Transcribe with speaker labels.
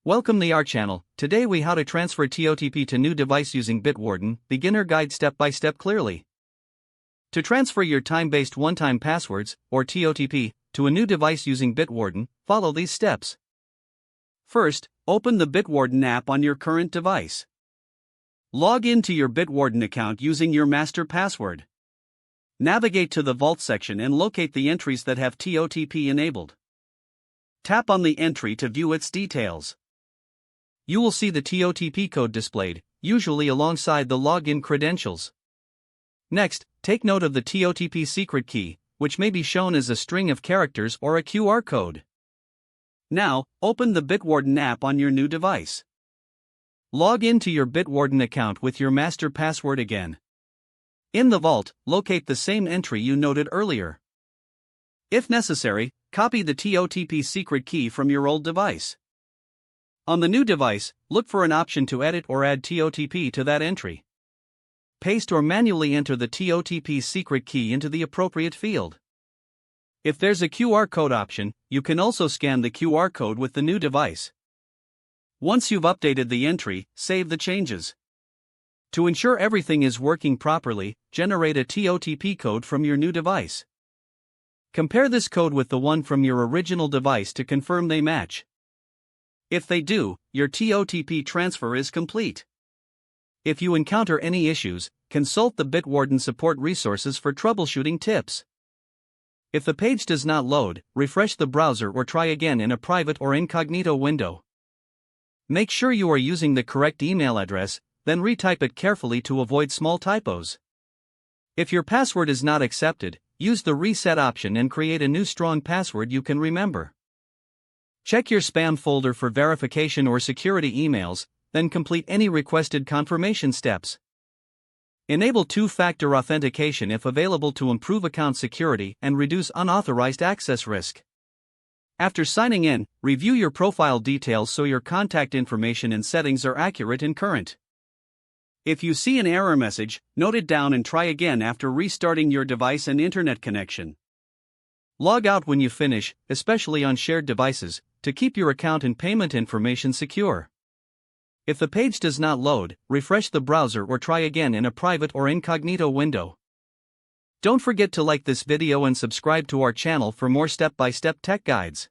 Speaker 1: Welcome to our channel. Today we how to transfer TOTP to new device using Bitwarden, beginner guide step by step clearly. To transfer your time-based one-time passwords, or TOTP, to a new device using Bitwarden, follow these steps. First, open the Bitwarden app on your current device. Log into your Bitwarden account using your master password. Navigate to the Vault section and locate the entries that have TOTP enabled. Tap on the entry to view its details. You will see the TOTP code displayed, usually alongside the login credentials. Next, take note of the TOTP secret key, which may be shown as a string of characters or a QR code. Now, open the Bitwarden app on your new device. Log into your Bitwarden account with your master password again. In the vault, locate the same entry you noted earlier. If necessary, copy the TOTP secret key from your old device. On the new device, look for an option to edit or add TOTP to that entry. Paste or manually enter the TOTP secret key into the appropriate field. If there's a QR code option, you can also scan the QR code with the new device. Once you've updated the entry, save the changes. To ensure everything is working properly, generate a TOTP code from your new device. Compare this code with the one from your original device to confirm they match. If they do, your TOTP transfer is complete. If you encounter any issues, consult the Bitwarden support resources for troubleshooting tips. If the page does not load, refresh the browser or try again in a private or incognito window. Make sure you are using the correct email address, then retype it carefully to avoid small typos. If your password is not accepted, use the reset option and create a new strong password you can remember. Check your spam folder for verification or security emails, then complete any requested confirmation steps. Enable two-factor authentication if available to improve account security and reduce unauthorized access risk. After signing in, review your profile details so your contact information and settings are accurate and current. If you see an error message, note it down and try again after restarting your device and internet connection. Log out when you finish, especially on shared devices, to keep your account and payment information secure. If the page does not load, refresh the browser or try again in a private or incognito window. Don't forget to like this video and subscribe to our channel for more step-by-step tech guides.